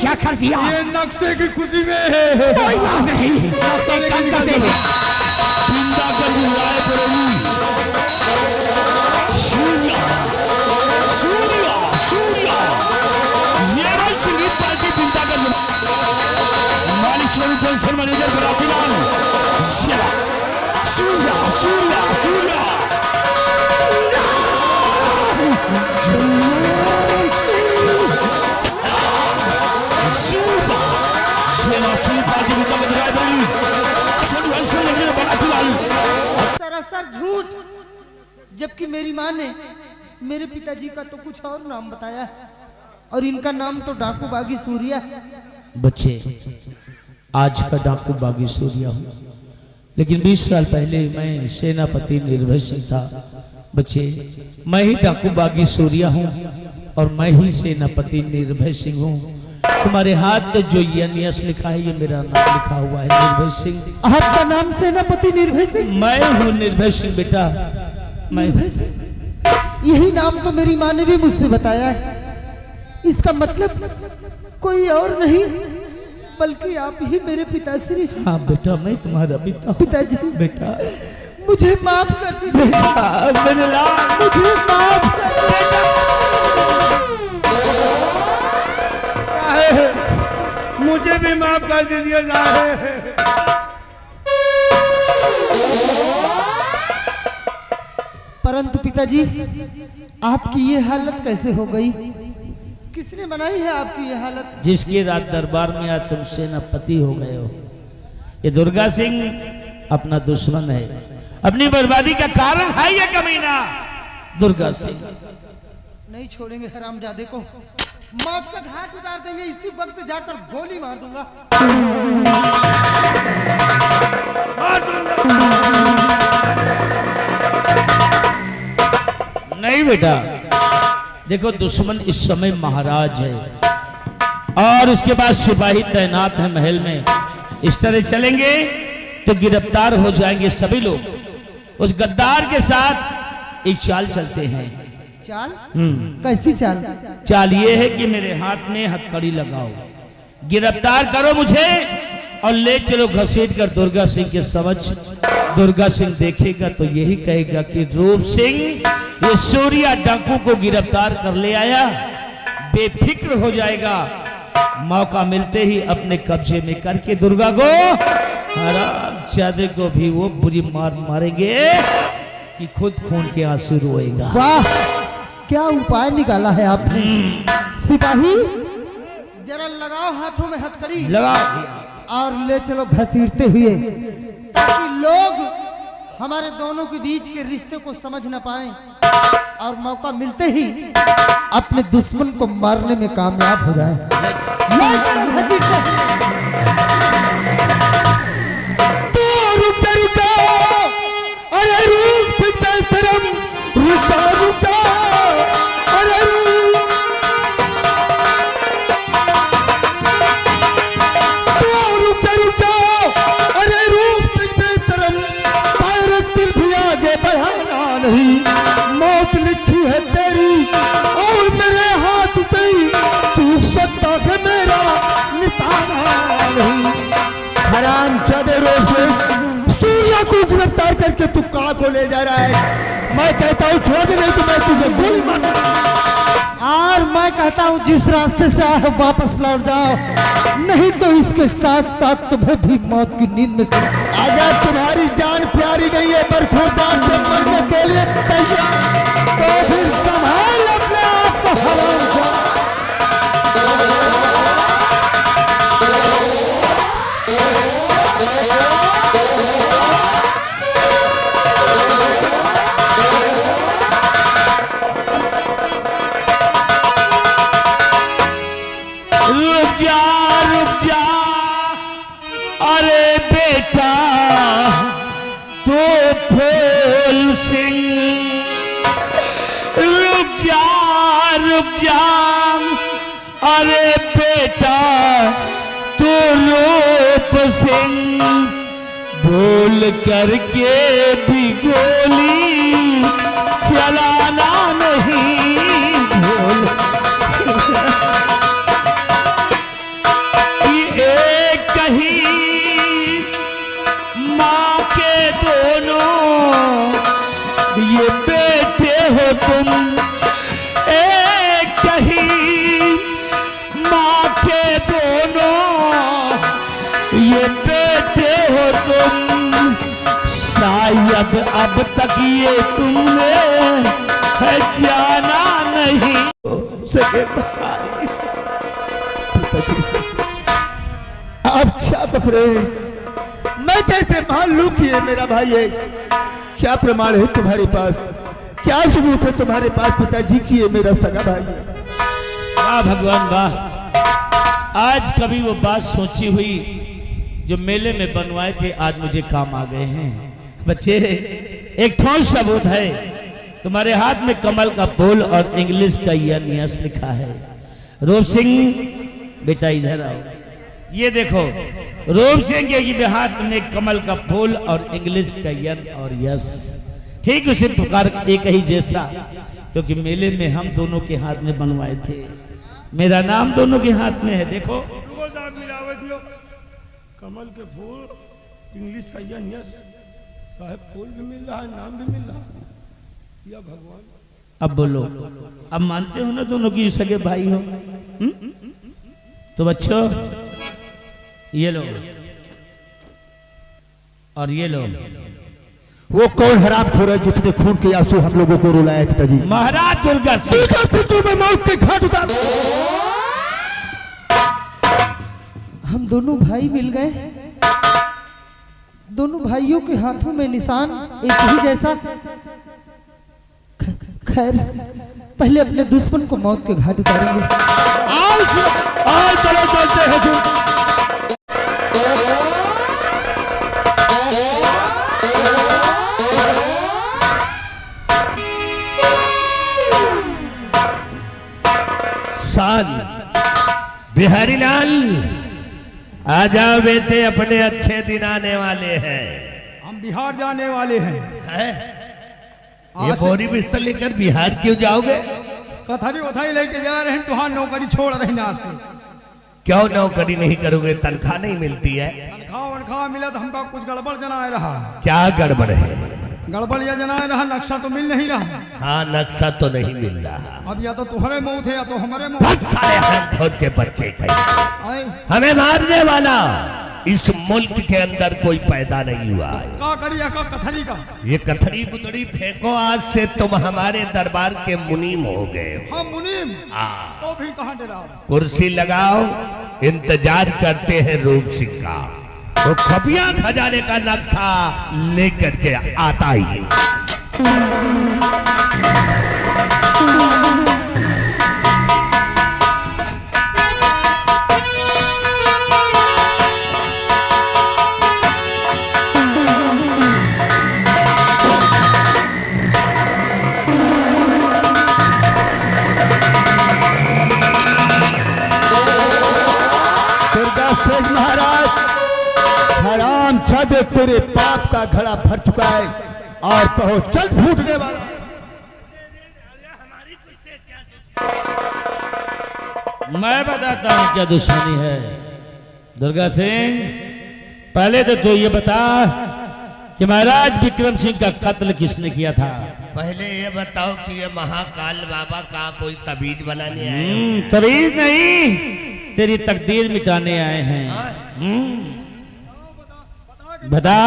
क्या कर दिया? ये नक्शे की खुशी में कोई बात नहीं, जिंदा कर बुलाए प्रभु। सूर्या सूर्या सूर्या ये संगीत पार्टी जिंदा कर मालिक स्वरूप जंक्शन मैनेजर बरातीलाल सूर्या सूर्या सूर्या सरासर झूठ, जबकि मेरी माँ ने मेरे पिताजी का तो कुछ और नाम बताया और इनका नाम तो डाकू बागी सूर्या। बच्चे, आज का डाकू बागी सूर्या हूँ, लेकिन 20 साल पहले मैं सेनापति निर्भय सिंह था। बच्चे, मैं ही डाकू बागी सूर्या हूँ और मैं ही सेनापति निर्भय सिंह हूँ। तुम्हारे हाथ में जो यस लिखा है, ये मेरा नाम लिखा हुआ है, निर्भय सिंह। आपका नाम सेनापति निर्भय सिंह? मैं हूँ निर्भय सिंह बेटा, मैं। यही नाम तो मेरी माँ ने भी मुझसे बताया है। इसका मतलब कोई और नहीं बल्कि आप ही मेरे पिताश्री। हाँ बेटा, मैं तुम्हारा पिता। पिताजी बेटा, मुझे माफ कर दीजिए। मेरे लाल, मुझे माफ कर मुझे भी माफ कर दीजिए जाए। परंतु पिताजी, आपकी ये हालत कैसे हो गई? किसने बनाई है आपकी ये हालत? जिसकी रात दरबार में आज तुम सेनापति हो गए हो, ये दुर्गा सिंह अपना दुश्मन है, अपनी बर्बादी का कारण है ये कमीना दुर्गा सिंह। नहीं छोड़ेंगे हरामजादे को, मौत का घाट उतार देंगे। इसी वक्त जाकर गोली मार दूंगा। नहीं बेटा, देखो दुश्मन इस समय महाराज है और उसके बाद सिपाही तैनात है महल में। इस तरह चलेंगे तो गिरफ्तार हो जाएंगे सभी लोग। उस गद्दार के साथ एक चाल चलते हैं। चाल? कैसी चाल? चाल ये है कि मेरे हाथ में हथकड़ी लगाओ, गिरफ्तार करो मुझे और ले चलो घसीट कर दुर्गा सिंह के समक्ष। दुर्गा सिंह देखेगा तो यही कहेगा कि रूप सिंह ये सूर्या डाकू को गिरफ्तार कर ले आया। बेफिक्र हो जाएगा, मौका मिलते ही अपने कब्जे में करके दुर्गा को, हरामजादे को भी वो बुरी मार मारेंगे कि खुद खून के आंसू रोएगा। वाह, क्या उपाय निकाला है आपने। सिपाही, जरा लगाओ हाथों में हथकड़ी, लगाओ और ले चलो घसीटते हुए, ताकि लोग हमारे दोनों के बीच के रिश्ते को समझ न पाएं और मौका मिलते ही अपने दुश्मन को मारने में कामयाब हो जाए। ले चलो घसीटते। अरे रूप रुका रुका, अरे रुका रुका, अरे रूप बेहतरम, पैरत दिल भी आगे बढ़ाना नहीं। मौत लिखी है तेरी और मेरे हाथ से चूक सकता है मेरा निशाना नहीं। हरामजादे रूप सूर्या को गिरफ्तार करके तू कहां को ले जा रहा है? मैं कहता हूँ छोड़ दे, नहीं तो मैं तुझे गोली मारूंगा। और मैं कहता हूँ जिस रास्ते से आए हो वापस लौट जाओ, नहीं तो इसके साथ साथ तुम्हें भी मौत की नींद में से। अगर तुम्हारी जान प्यारी नहीं है बरखुरदार से मरने के लिए तैयार, तो फिर संभाल अपने आप को। हरामजादा रुक जा, अरे बेटा तो फूल सिंह, रुक जा, अरे बेटा तो रूप सिंह, भूल करके भी गोली चलाना नहीं। भूल बेटे हो तुम, एक कहीं माँ के दोनों, ये बेटे हो तुम, शायद अब तक ये तुमने है जाना नहीं सके भाई। आप क्या बक रहे हैं? मैं कैसे मान लूं कि ये मेरा भाई है? क्या प्रमाण है तुम्हारे पास? क्या सबूत है तुम्हारे पास पिताजी की ये मेरा सगा भाई है? वाह भगवान वाह, आज कभी वो बात सोची हुई जो मेले में बनवाए थे आज मुझे काम आ गए हैं। बच्चे एक ठोस सबूत है, तुम्हारे हाथ में कमल का फूल और इंग्लिश का यस लिखा है। रूप सिंह बेटा इधर आओ, ये देखो रूप सिंह के हाथ में कमल का फूल और इंग्लिश का यन और यस, ठीक उसी प्रकार एक ही जैसा, क्योंकि मेले में हम दोनों के हाथ में बनवाए थे। मेरा नाम दोनों के हाथ में है, देखो कमल के फूल इंग्लिश का यस, साहब फूल भी मिल रहा है, नाम भी मिल रहा है। या भगवान, अब बोलो, अब मानते हो ना दोनों की सगे भाई हो? तो बच्चों ये लो और ये लो। वो कौन हरामखोर है जितने खून के आंसू हम लोगों को रुलाया पिताजी? महाराज दुर्गा सिंह। में मौत के घाट उतार। हम दोनों भाई मिल गए, दोनों भाइयों के हाथों में निशान एक ही जैसा। खैर पहले अपने दुश्मन को मौत के घाट उतारेंगे। आओ चलो चलते हैं तुम। साल बिहारी लाल आ जाओ बेटे, अपने अच्छे दिन आने वाले हैं। हम बिहार जाने वाले हैं। ये बोरी बिस्तर लेकर बिहार क्यों जाओगे? कथारी वथारी लेके जा रहे हैं, तुहार नौकरी छोड़ रहे हैं। से क्यों नौकरी नहीं करोगे? तनख्वाह नहीं मिलती है? तनख्वाह मिला तो हमका कुछ गड़बड़ जनाए रहा। क्या गड़बड़ है? गड़बड़ या जनाए रहा, नक्शा तो मिल नहीं रहा। हाँ नक्शा तो नहीं मिल रहा। अब या तो तुम्हारे मुंह थे या तो हमारे मुंह के बच्चे हमें मारने वाला इस मुल्क के अंदर कोई पैदा नहीं हुआ है। का करिया का कथरी का? ये कथरी गुदड़ी फेंको, आज से तुम हमारे दरबार के मुनीम हो गए। हम मुनीम? तो भी कहां डरा? कुर्सी लगाओ, इंतजार करते हैं रूप सिंह का। तो खपिया खजाने का नक्शा लेकर के आता ही। महाराज हराम छद तेरे पाप का घड़ा भर चुका है और पहुंच चल फूटने वाला। मैं बताता हूं क्या दुश्मनी है। दुर्गा सिंह पहले तो तू ये बता कि महाराज विक्रम सिंह का कत्ल किसने किया था? पहले ये बताओ कि ये महाकाल बाबा का कोई तबीज बनाने आए? तबीज नहीं, तेरी तकदीर मिटाने आए हैं। बता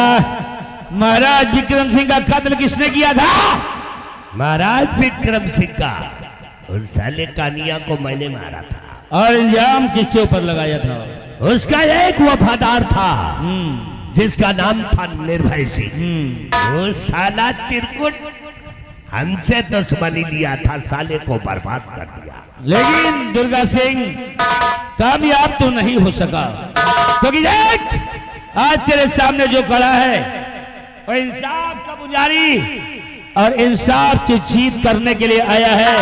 महाराज विक्रम सिंह का कत्ल किसने किया था? महाराज विक्रम सिंह का उस साले कानिया को मैंने मारा था। और इंजाम किसके ऊपर लगाया था? उसका एक वफादार था जिसका नाम था निर्भय सिंह। वो साला चिरकुट हमसे दुश्मनी लिया था, साले को बर्बाद कर दिया। लेकिन दुर्गा सिंह कामयाब तो नहीं हो सका, क्योंकि देख आज तेरे सामने जो खड़ा है वो इंसाफ का पुजारी और इंसाफ की जीत करने के लिए आया है,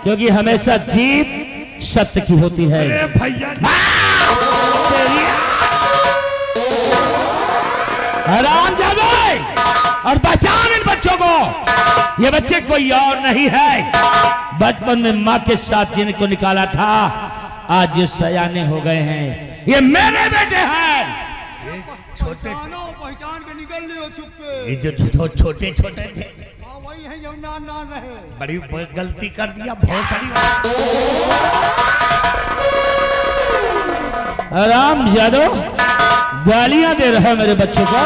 क्योंकि हमेशा जीत सत्य की होती है। भैया हराम जादे और पहचान इन बच्चों को, ये बच्चे कोई और नहीं है। बचपन में माँ के साथ जिनको निकाला था, आज ये सयाने हो गए हैं। ये मेरे बेटे हैं। छोटे पहचान के निकल लियो चुप पे। ये जो छोटे छोटे थे वही है यो ना ना रहे। बड़ी गलती कर दिया, बहुत सारी। राम यादव गालियां दे रहा है मेरे बच्चों को।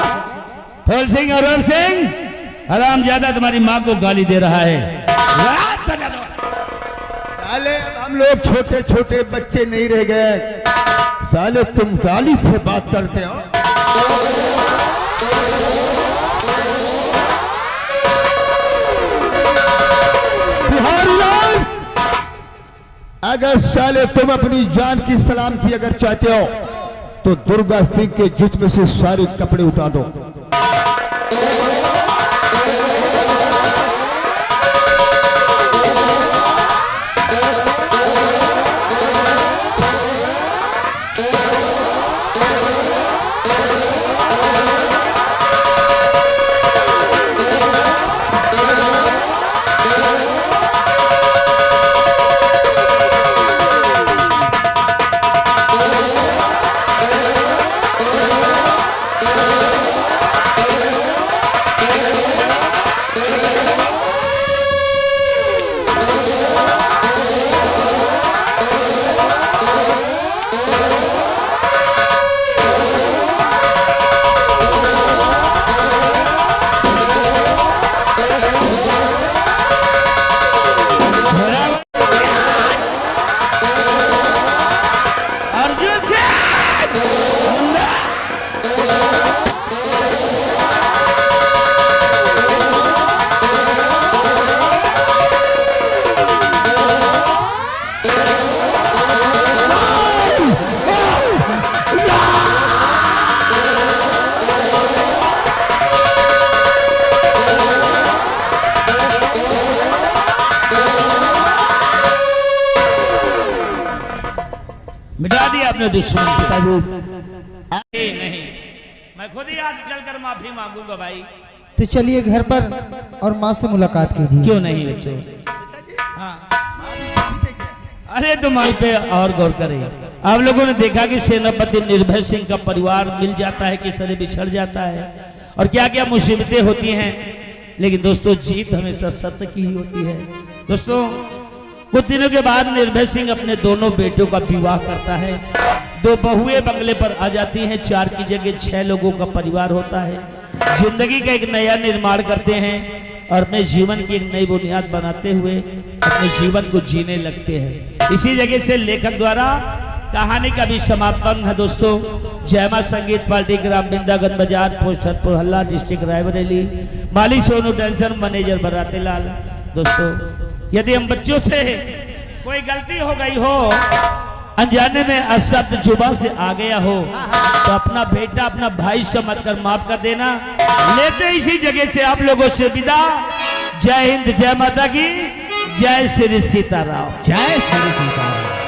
फूल सिंह और सिंह, आराम ज्यादा तुम्हारी माँ को गाली दे रहा है। रात बजा दो। साले अब हम लोग छोटे छोटे बच्चे नहीं रह गए। साले तुम गाली से बात करते हो। बिहारी लाल, अगर साले तुम अपनी जान की सलामती अगर चाहते हो तो दुर्गा सिंह के जिस्म से सारे कपड़े उतार दो। मिटा दिया अपने दुश्मन को। नहीं, मैं खुद ही आज चलकर माफी मांगूंगा भाई। तो चलिए घर पर और माँ से मुलाकात कीजिए। क्यों नहीं बच्चों? हाँ। अरे तुम वहीं पे और गौर करें। आप लोगों ने देखा कि सेनापति निर्भय सिंह का परिवार मिल जाता है, किस तरह बिछड़ जाता है और क्या क्या मुसीबतें होती हैं। लेकिन दोस्तों जीत हमेशा सत्य की ही होती है। दोस्तों कुछ दिनों के बाद निर्भय सिंह अपने दोनों बेटों का विवाह करता है। दो बहुएं बंगले पर आ जाती हैं। 4 की जगह 6 लोगों का परिवार होता है। जिंदगी का एक नया निर्माण करते हैं और अपने जीवन की एक नई बुनियाद बनाते हुए अपने जीवन को जीने लगते हैं। इसी जगह से लेखक द्वारा कहानी का भी समापन है। दोस्तों जयमा संगीत पार्टी ग्राम बिंदागन बाजार पोस्टर पुरहल्ला डिस्ट्रिक्ट रायबरेली, माली सोनू डांसर मैनेजर बराते लाल। दोस्तों यदि हम बच्चों से कोई गलती हो गई हो, अनजाने में अशब्द जुबान से आ गया हो, तो अपना बेटा अपना भाई समझकर माफ कर देना। लेते इसी जगह से आप लोगों से विदा। जय हिंद, जय माता की, जय श्री सीताराम। जय श्री सीताराम।